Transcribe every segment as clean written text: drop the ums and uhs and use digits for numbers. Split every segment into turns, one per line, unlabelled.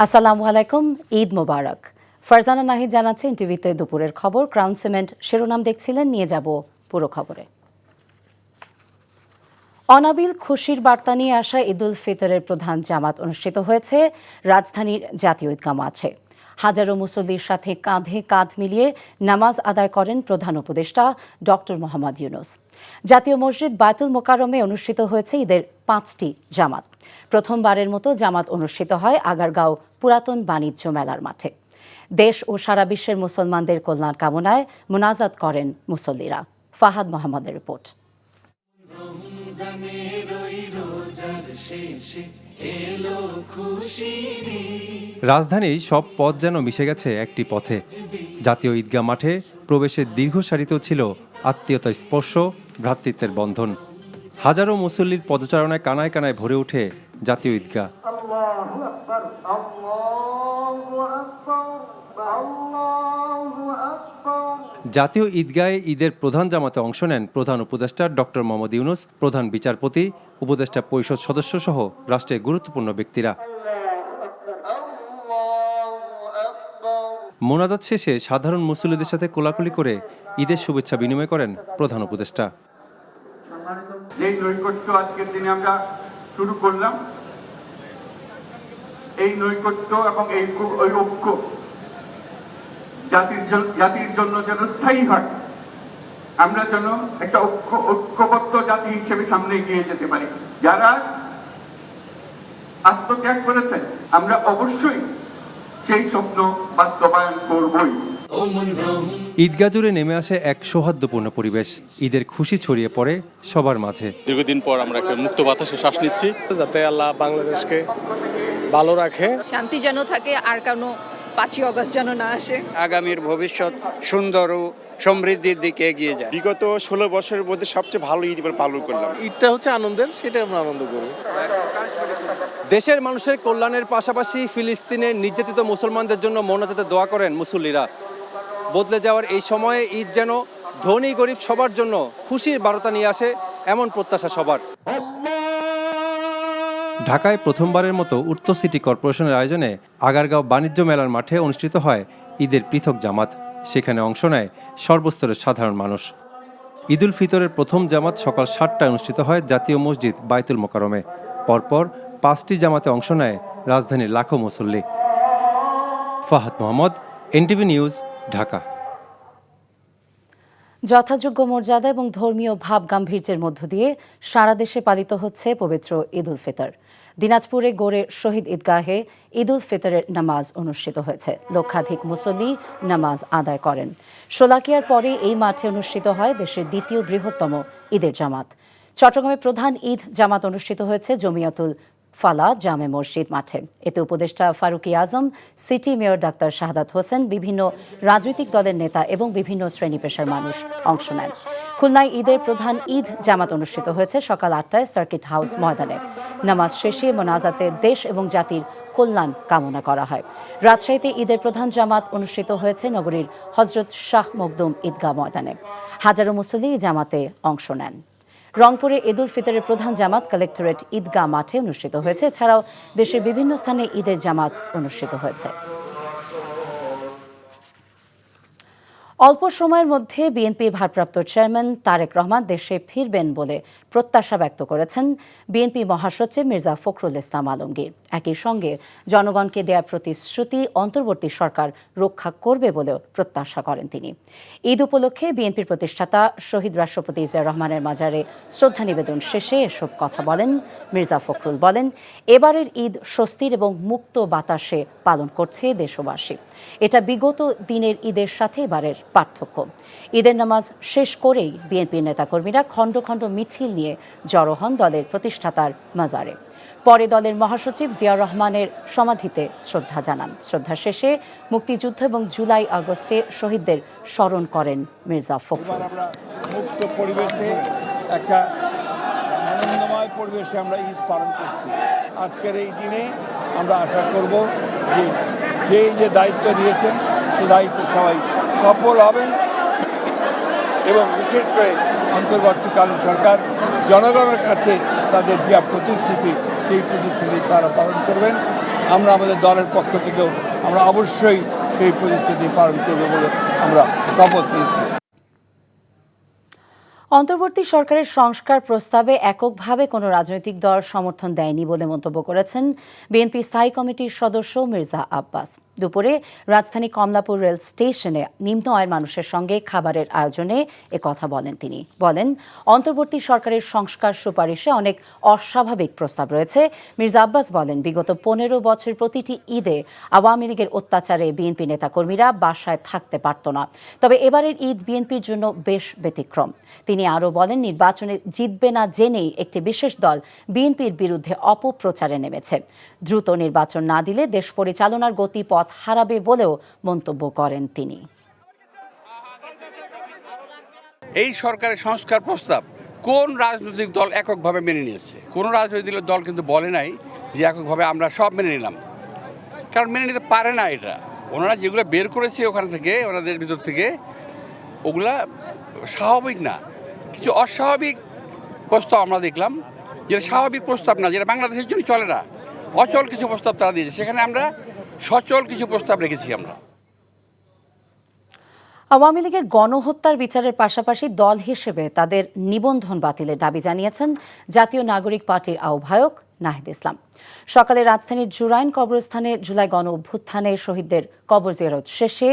আসসালামু আলাইকুম, ঈদ মোবারক। ফারজানা নাহিদ জানাচ্ছে টিভিতে দুপুরের খবর। ক্রাউন সিমেন্ট শিরোনাম দেখছিলেন, নিয়ে যাব পুরো খবরে। অনাবিল খুশির বার্তা নিয়ে আসা ঈদুল ফিতরের প্রধান জামাত অনুষ্ঠিত হয়েছে রাজধানীর জাতীয় ঈদগাহ মাঠে। হাজারো মুসল্লির সাথে কাঁধে কাঁধ মিলিয়ে নামাজ আদায় করেন প্রধান উপদেষ্টা ডক্টর মোহাম্মদ ইউনূস। জাতীয় মসজিদ বায়তুল মোকাররমে অনুষ্ঠিত হয়েছে ঈদের 5টি জামাত। প্রথমবারের মতো জামাত অনুষ্ঠিত হয় আগারগাঁও পুরাতন বাণিজ্য মেলার মাঠে। দেশ ও সারা বিশ্বের মুসলমানদের কল্যাণ কামনায় মোনাজাত করেন মুসল্লিরা। ফাহাদ মোহাম্মদের রিপোর্ট।
রাজধানীর সব পথ যেন মিশে গেছে একটি পথে। জাতীয় ঈদগাহ মাঠে প্রবেশের দীর্ঘ সারিতেও ছিল আত্মীয়তার স্পর্শ, ভ্রাতৃত্বের বন্ধন। হাজারো মুসল্লির পদচারণায় কানায় কানায় ভরে ওঠে জাতীয় ঈদগাহ। জাতীয় ঈদগাহে ঈদের প্রধান জামাতে অংশ নেন প্রধান উপদেষ্টা ডক্টর মোহাম্মদ ইউনূস, প্রধান বিচারপতি, উপদেষ্টা পরিষদ সদস্য সহ রাষ্ট্রের গুরুত্বপূর্ণ ব্যক্তিরা। মোনাজাত শেষে সাধারণ মুসল্লিদের সাথে কোলাকুলি করে ঈদের শুভেচ্ছা বিনিময় করেন প্রধান উপদেষ্টা।
এই নৈকট্য আজকের দিনে আমরা শুরু করলাম, এই নৈকট্য এবং এই ঐক্য জাতির জন্য যেন স্থায়ী হয়, আমরা যেন একটা ঐক্যবদ্ধ জাতি হিসেবে সামনে এগিয়ে যেতে পারি। যারা আত্মত্যাগ করেছেন আমরা অবশ্যই সেই স্বপ্ন বাস্তবায়ন করবই।
ঈদগাহ জুড়ে নেমে আসে এক সৌহার্দ্যপূর্ণ পরিবেশ। ঈদের খুশি ছড়িয়ে পড়ে সবার মাঝে।
দীর্ঘদিন পর আমরা একটা মুক্ত বাতাসে শ্বাস নিচ্ছি।
যাতে আল্লাহ বাংলাদেশকে ভালো রাখে,
শান্তি যেন থাকে, আর কোনো 5ই আগস্ট যেন না আসে।
আগামীর ভবিষ্যৎ সুন্দর ও সমৃদ্ধির দিকে এগিয়ে যায়।
বিগত 16 বছরের মধ্যে সবচেয়ে ভালো ঈদ পালন করলাম।
ঈদটা হচ্ছে আনন্দের, সেটা আমরা আনন্দ করি।
দেশের মানুষের কল্যাণের পাশাপাশি ফিলিস্তিনের নির্যাতিত মুসলমানদের জন্য মোনাজাতে দোয়া করেন মুসল্লিরা। বদলে যাওয়ার এই সময়ে ঈদ যেন ধনী গরিব সবার জন্য খুশির বার্তা নিয়ে আসে, এমন প্রত্যাশা সবার। ঢাকায় প্রথমবারের মতো উত্তর সিটি কর্পোরেশনের আয়োজনে আগারগাঁও বাণিজ্য মেলার মাঠে অনুষ্ঠিত হয় ঈদের পৃথক জামাত। সেখানে অংশ নেয় সর্বস্তরের সাধারণ মানুষ। ঈদুল ফিতরের প্রথম জামাত সকাল 7টায় অনুষ্ঠিত হয় জাতীয় মসজিদ বায়তুল মোকাররমে। পরপর 5টি জামাতে অংশ নেয় রাজধানীর লাখো মুসল্লি। Fahad Mohammad, NTV news, Dhaka.
যথাযোগ্য মর্যাদা এবং ধর্মীয় ভাব গাম্ভীর্যের মধ্য দিয়ে সারা দেশে পালিত হচ্ছে পবিত্র ঈদুল ফিতর। দিনাজপুরে গড়ে শহীদ ঈদগাহে ঈদুল ফিতরের নামাজ অনুষ্ঠিত হয়েছে। লক্ষাধিক মুসল্লি নামাজ আদায় করেন। শোলাকিয়ার পরে এই মাঠে অনুষ্ঠিত হয় দেশের দ্বিতীয় বৃহত্তম ঈদের জামাত। চট্টগ্রামে প্রধান ঈদ জামাত অনুষ্ঠিত হয়েছে জমিয়াতুল ফালা জামে মসজিদ মাঠে। এতে উপদেষ্টা ফারুকী আজম, city mayor doctor Shahadat Hossain, বিভিন্ন রাজনৈতিক দলের নেতা এবং বিভিন্ন শ্রেণী পেশার মানুষ অংশ নেন। খুলনায় ঈদের প্রধান ঈদ জামাত অনুষ্ঠিত হয়েছে সকাল 8টায় সার্কিট হাউস ময়দানে। নামাজ শেষে মোনাজাতে দেশ এবং জাতির কল্যাণ কামনা করা হয়। রাজশাহীতে ঈদের প্রধান জামাত অনুষ্ঠিত হয়েছে নগরীর হজরত শাহ মখদুম ঈদগাহ ময়দানে। হাজারো মুসল্লি জামাতে অংশ নেন। রংপুরে ঈদুল ফিতরের প্রধান জামাত কালেক্টরেট ঈদগাহ মাঠে অনুষ্ঠিত হয়েছে। এছাড়াও দেশের বিভিন্ন স্থানে ঈদের জামাত অনুষ্ঠিত হয়েছে। অল্প সময়ের মধ্যে বিএনপির ভারপ্রাপ্ত চেয়ারম্যান তারেক রহমান দেশে ফিরবেন বলে প্রত্যাশা ব্যক্ত করেছেন বিএনপি মহাসচিব মির্জা ফখরুল ইসলাম আলমগীর। একই সঙ্গে জনগণকে দেয়া প্রতিশ্রুতি অন্তর্বর্তী সরকার রক্ষা করবে বলেও প্রত্যাশা করেন তিনি। ঈদ উপলক্ষে বিএনপির প্রতিষ্ঠাতা শহীদ রাষ্ট্রপতি জিয়া রহমানের মাজারে শ্রদ্ধা নিবেদন শেষে এসব কথা বলেন মির্জা ফখরুল। বলেন, এবারের ঈদ স্বস্তির এবং মুক্ত বাতাসে পালন করছে দেশবাসী। এটা বিগত দিনের ঈদের সাথে এবারের পার্থক্য। ঈদের নামাজ শেষ করেই বিএনপির নেতাকর্মীরা খণ্ড খণ্ড মিছিল নিয়ে জড়ো হন দলের প্রতিষ্ঠাতার মাজারে। পরে দলের মহাসচিব জিয়াউর রহমানের সমাধিতে শ্রদ্ধা জানান। শ্রদ্ধা শেষে মুক্তিযুদ্ধ এবং জুলাই আগস্টে শহীদদের স্মরণ করেন মির্জা ফখরুল।
মুক্ত পরিবেশে, একটা আনন্দময় পরিবেশে আমরা ঈদ পালন করছি। আজকের এই দিনে আমরা আশা করব যে দায়িত্ব দিয়েছেন সে দায়িত্ব সবাই সফল হবেন এবং বিশেষ করে অন্তর্বর্তীকালীন সরকার জনগণের কাছে তাদের যে প্রতিশ্রুতি সেই প্রতিশ্রুতি তারা পালন করবেন। আমরা আমাদের দলের পক্ষ থেকেও আমরা অবশ্যই সেই প্রতিশ্রুতি পালন করব বলে আমরা শপথ নিচ্ছি।
অন্তর্বর্তী সরকারের সংস্কার প্রস্তাবে এককভাবে কোনো রাজনৈতিক দল সমর্থন দেয়নি বলে মন্তব্য করেছেন বিএনপি স্থায়ী কমিটির সদস্য মির্জা আব্বাস। দুপুরে রাজধানী কমলাপুর রেল স্টেশনে নিম্ন আয়ের মানুষের সঙ্গে খাবারের আয়োজনে কথা বলেন তিনি। বলেন, অন্তর্বর্তী সরকারের সংস্কার সুপারিশে অনেক অস্বাভাবিক প্রস্তাব রয়েছে। মির্জা আব্বাস বলেন, বিগত 15 বছর প্রতিটি ঈদে আওয়ামী লীগের অত্যাচারে বিএনপি নেতাকর্মীরা বাসায় থাকতে পারত না, তবে এবারের ঈদ বিএনপির জন্য বেশ ব্যতিক্রম। তিনি আরও বলেন, নির্বাচনে জিতবে না জেনেই একটি বিশেষ দল বিএনপির বিরুদ্ধে অপপ্রচারে নেমেছে। দ্রুত নির্বাচন না দিলে দেশ পরিচালনার গতিপথ হারাবে বলেও মন্তব্য করেন তিনি।
এই সরকারের সংস্কার প্রস্তাব কোন রাজনৈতিক দল এককভাবে মেনে নিয়েছে? কোন রাজনৈতিক দল কিন্তু বলে নাই যে এককভাবে আমরা সব মেনে নিলাম, কারণ মেনে নিতে পারে না। এটা ওনারা যেগুলো বের করেছে ওখান থেকে, ওনাদের ভিতর থেকে, ওগুলা স্বাভাবিক না, কিছু অস্বাভাবিক প্রস্তাব আমরা দেখলাম, যেটা স্বাভাবিক প্রস্তাব না, যেটা বাংলাদেশের জন্য চলে না। অচল কিছু প্রস্তাব তারা দিয়েছে, সেখানে আমরা সচল কিছু প্রস্তাব রেখেছি। আমরা
আওয়ামী লীগের গণহত্যার বিচারের পাশাপাশি দল হিসেবে তাদের নিবন্ধন বাতিলের দাবি জানিয়েছেন জাতীয় নাগরিক পার্টির আহ্বায়ক নাহিদ ইসলাম। সকালে রাজধানীর জুরাইন কবরস্থানে জুলাই গণ অভ্যুত্থানে শহীদদের কবর জিয়ারত শেষে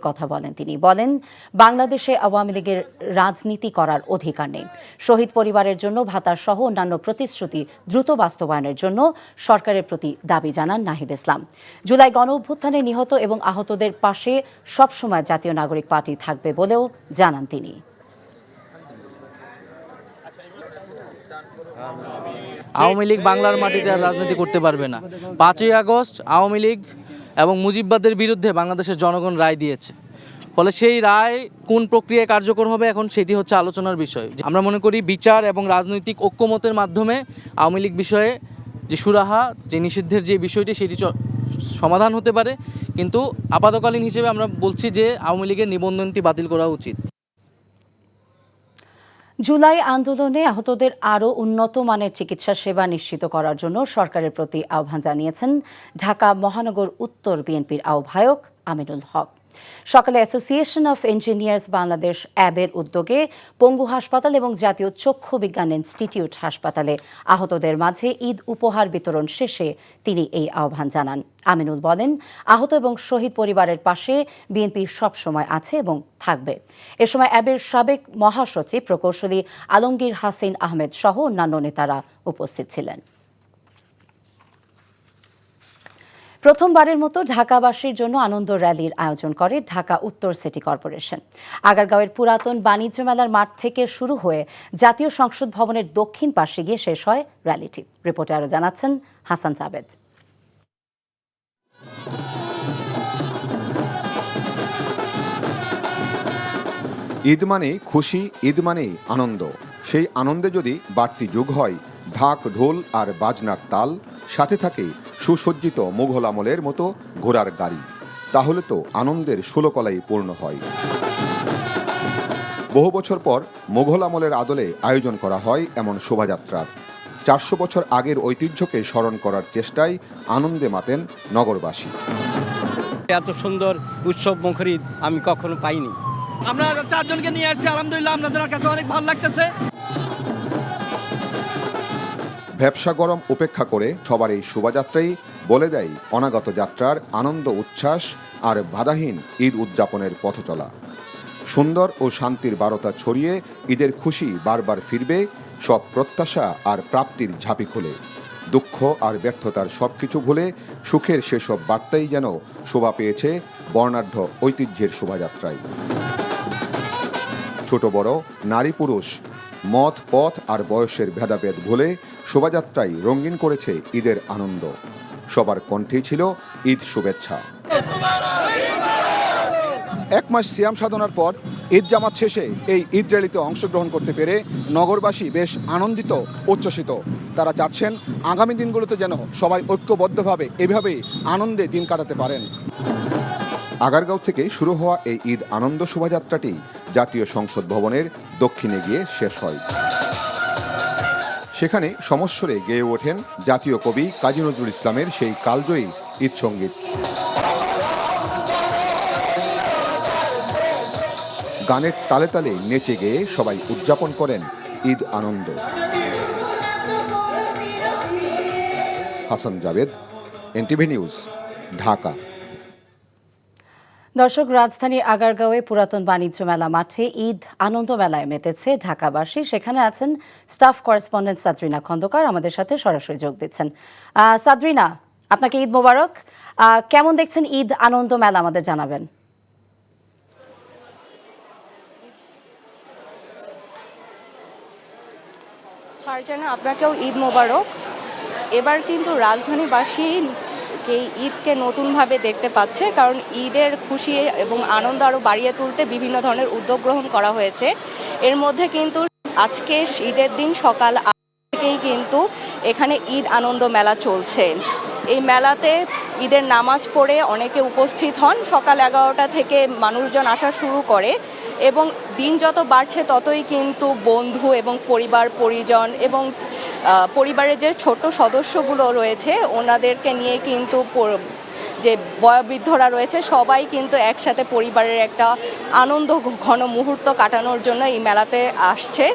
কথা বলেন তিনি। বলেন, বাংলাদেশে আওয়ামী লীগের রাজনীতি করার অধিকার নেই। শহীদ পরিবারের জন্য ভাতা সহ অন্যান্য প্রতিশ্রুতি দ্রুত বাস্তবায়নের জন্য সরকারের প্রতি দাবি জানান নাহিদ ইসলাম। জুলাই গণ অভ্যুত্থানে নিহত এবং আহতদের পাশে সবসময় জাতীয় নাগরিক পার্টি থাকবে বলেও জানান তিনি।
আওয়ামী লীগ বাংলার মাটিতে আর রাজনীতি করতে পারবে না। 5ই আগস্ট আওয়ামী লীগ এবং মুজিববাদের বিরুদ্ধে বাংলাদেশের জনগণ রায় দিয়েছে, ফলে সেই রায় কোন প্রক্রিয়ায় কার্যকর হবে এখন সেটি হচ্ছে আলোচনার বিষয়। আমরা মনে করি বিচার এবং রাজনৈতিক ঐক্যমতের মাধ্যমে আওয়ামী লীগ বিষয়ে যে সুরাহা, যে নিষিদ্ধের যে বিষয়টি, সেটি সমাধান হতে পারে। কিন্তু আপাতকালীন হিসেবে আমরা বলছি যে আওয়ামী লীগের নিবন্ধনটি বাতিল করা উচিত।
জুলাই আন্দোলনে আহতদের আরও উন্নত মানের চিকিৎসা সেবা নিশ্চিত করার জন্য সরকারের প্রতি আহ্বান জানিয়েছেন ঢাকা মহানগর উত্তর বিএনপির আহ্বায়ক আমিনুল হক। সকালে অ্যাসোসিয়েশন অফ ইঞ্জিনিয়ার্স বাংলাদেশ অ্যাবের উদ্যোগে পঙ্গু হাসপাতাল এবং জাতীয় চক্ষু বিজ্ঞান ইনস্টিটিউট হাসপাতালে আহতদের মাঝে ঈদ উপহার বিতরণ শেষে তিনি এই আহ্বান জানান। আমিনুল বলেন, আহত এবং শহীদ পরিবারের পাশে বিএনপি সবসময় আছে এবং থাকবে। এ সময় অ্যাবের সাবেক মহাসচিব প্রকৌশলী আলমগীর হাসিন আহমেদ সহ অন্যান্য নেতারা উপস্থিত ছিলেন। প্রথমবারের মতো ঢাকাবাসীর জন্য আনন্দ র্যালির আয়োজন করে ঢাকা উত্তর সিটি কর্পোরেশন। আগারগাঁওয়ের পুরাতন বাণিজ্য মেলার মাঠ থেকে শুরু হয়ে জাতীয় সংসদ ভবনের দক্ষিণ পাশে গিয়ে শেষ হয় র্যালিটি। রিপোর্টে আরও জানাচ্ছেন হাসান জাবেদ।
ঈদ মানেই খুশি, ঈদ মানেই আনন্দ। সেই আনন্দে যদি বাড়তি যোগ হয় ঢাক, ঢোল আর বাজনার তাল, সাথে থাকে সুসজ্জিত মুঘল আমলের মতো ঘোড়ার গাড়ি, তাহলে তো আনন্দের ষোলকলাই পূর্ণ হয়। বহু বছর পর মুঘল আমলের আদলে আয়োজন করা হয় এমন শোভাযাত্রার। 400 বছর আগের ঐতিহ্যকে স্মরণ করার চেষ্টায় আনন্দে মাতেন নগরবাসী।
এত সুন্দর উৎসব মুখর ঈদ আমি কখনো পাইনি।
আমরা 4 জনকে নিয়ে আসছি, আলহামদুলিল্লাহ আপনাদের কাছে অনেক ভালো লাগতেছে।
ব্যবসা গরম উপেক্ষা করে সবার এই শোভাযাত্রাই বলে দেয় অনাগত যাত্রার আনন্দ, উচ্ছ্বাস আর বাধাহীন ঈদ উদযাপনের পথ চলা। সুন্দর ও শান্তির বারতা ছড়িয়ে ঈদের খুশি বারবার ফিরবে, সব প্রত্যাশা আর প্রাপ্তির ঝাঁপি খুলে। দুঃখ আর ব্যর্থতার সবকিছু ভুলে সুখের সেসব বার্তাই যেন শোভা পেয়েছে বর্ণাঢ্য ঐতিহ্যের শোভাযাত্রায়। ছোট বড়, নারী পুরুষ, মত পথ আর বয়সের ভেদাভেদ ভুলে শোভাযাত্রায় রঙিন করেছে ঈদের আনন্দ। সবার কণ্ঠেই ছিল ঈদ শুভেচ্ছা।
1 মাস সিয়াম সাধনার পর ঈদ জামাত শেষে এই ঈদ র্যালিতে অংশগ্রহণ করতে পেরে নগরবাসী বেশ আনন্দিত, উচ্ছ্বসিত। তারা চাচ্ছেন আগামী দিনগুলোতে যেন সবাই ঐক্যবদ্ধভাবে এভাবেই আনন্দে দিন কাটাতে পারেন।
আগারগাঁও থেকে শুরু হওয়া এই ঈদ আনন্দ শোভাযাত্রাটি জাতীয় সংসদ ভবনের দক্ষিণে গিয়ে শেষ হয়। সেখানে সমস্বরে গেয়ে ওঠেন জাতীয় কবি কাজী নজরুল ইসলামের সেই কালজয়ী ঈদ সঙ্গীত। গানের তালে তালে নেচে গেয়ে সবাই উদযাপন করেন ঈদ আনন্দ। হাসান জাভেদ, এনটিভি নিউজ, ঢাকা।
দর্শক, রাজধানীর আগারগাঁওয়ে পুরাতন বাণিজ্য মেলা মাঠে ঈদ আনন্দ মেলায় মেতেছে ঢাকাবাসী। সেখানে আছেন স্টাফ করেসপন্ডেন্ট সাদরিনা খন্দকার, আমাদের সাথে সরাসরি যোগ দিচ্ছেন। সাদরিনা, আপনাকে ঈদ মোবারক। কেমন দেখছেন ঈদ আনন্দ মেলা, আমাদের জানাবেন।
ফারজানা, আপনাকেও ঈদ মোবারক। এবার কিন্তু রাজধানীবাসী এই ঈদকে নতুনভাবে দেখতে পাচ্ছে, কারণ ঈদের খুশি এবং আনন্দ আরও বাড়িয়ে তুলতে বিভিন্ন ধরনের উদ্যোগ গ্রহণ করা হয়েছে। এর মধ্যে কিন্তু আজকে ঈদের দিন সকাল ৮ থেকেই কিন্তু এখানে ঈদ আনন্দ মেলা চলছে। এই মেলাতে ঈদের নামাজ পড়ে অনেকে উপস্থিত হন। সকাল 11টা থেকে মানুষজন আসা শুরু করে এবং দিন যত বাড়ছে ততই কিন্তু বন্ধু এবং পরিবার পরিজন এবং পরিবারের যে ছোট সদস্যগুলো রয়েছে ওনাদেরকে নিয়ে কিন্তু যে বয়োবৃদ্ধরা রয়েছে সবাই কিন্তু একসাথে পরিবারের একটা আনন্দ ঘন মুহূর্ত কাটানোর জন্য এই মেলাতে আসছে।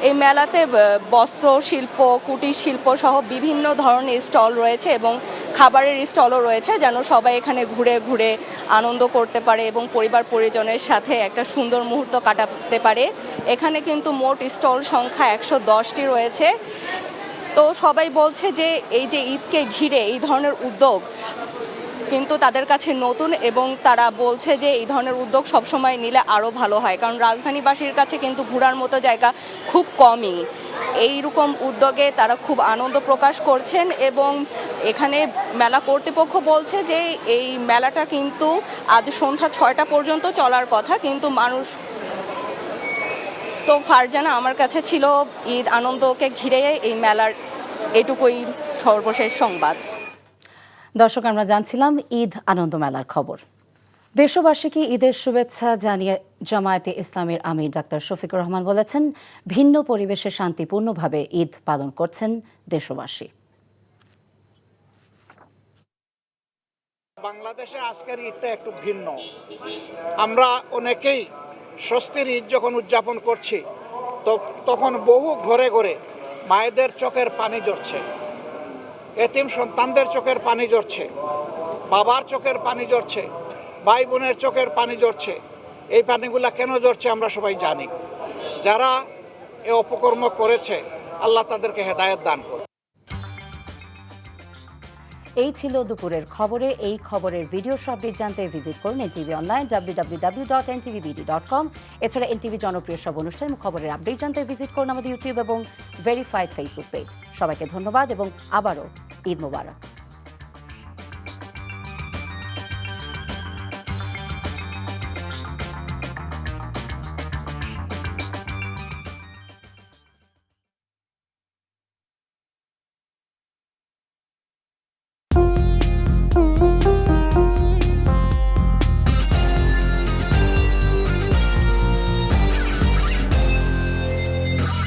এই মেলাতে বস্ত্র শিল্প, কুটির শিল্প সহ বিভিন্ন ধরনের স্টল রয়েছে এবং খাবারের স্টলও রয়েছে, যেন সবাই এখানে ঘুরে ঘুরে আনন্দ করতে পারে এবং পরিবার পরিজনের সাথে একটা সুন্দর মুহূর্ত কাটাতে পারে। এখানে কিন্তু মোট স্টল সংখ্যা 110টি রয়েছে। তো সবাই বলছে যে এই যে ঈদকে ঘিরে এই ধরনের উদ্যোগ কিন্তু তাদের কাছে নতুন এবং তারা বলছে যে এই ধরনের উদ্যোগ সবসময় নিলে আরও ভালো হয়, কারণ রাজধানীবাসীর কাছে কিন্তু ঘোরার মতো জায়গা খুব কমই। এইরকম উদ্যোগে তারা খুব আনন্দ প্রকাশ করছেন এবং এখানে মেলা কর্তৃপক্ষ বলছে যে এই মেলাটা কিন্তু আজ সন্ধ্যা 6টা পর্যন্ত চলার কথা, কিন্তু মানুষ। তো ফারজানা, আমার কাছে ছিল ঈদ আনন্দকে ঘিরে এই মেলার এটুকুই সর্বশেষ সংবাদ।
দর্শক, আমরা জানছিলাম ঈদ আনন্দ মেলার খবর। দেশবাসীকে ঈদের শুভেচ্ছা জানিয়ে জামায়াতে ইসলামের আমির ডাক্তার শফিকুর রহমান বলেছেন, ভিন্ন পরিবেশে শান্তিপূর্ণভাবে ঈদ পালন করছেন দেশবাসী।
বাংলাদেশে আজকের ঈদটা একটু ভিন্ন। আমরা অনেকেই স্বস্তির ঈদ যখন উদযাপন করছি তখন বহু ঘরে ঘরে মায়েদের চোখের পানি ঝরছে, এতিম সন্তানদের চোখের পানি ঝরছে, বাবার চোখের পানি ঝরছে, ভাই বোনের চোখের পানি ঝরছে। এই পানিগুলা কেন ঝরছে আমরা সবাই জানি। যারা এ অপকর্ম করেছে আল্লাহ তাদেরকে হেদায়েত দান করুন।
এই ছিল দুপুরের খবরে। এই খবরের ভিডিও আপডেট জানতে ভিজিট করুন এনটিভি অনলাইন www.ntvbd.com। এছাড়া এনটিভি জনপ্রিয় সব অনুষ্ঠান এবং খবরের আপডেট জানতে ভিজিট করুন আমাদের ইউটিউব এবং ভেরিফাইড ফেসবুক পেজ। সবাইকে ধন্যবাদ এবং আবারও ঈদ মোবারক।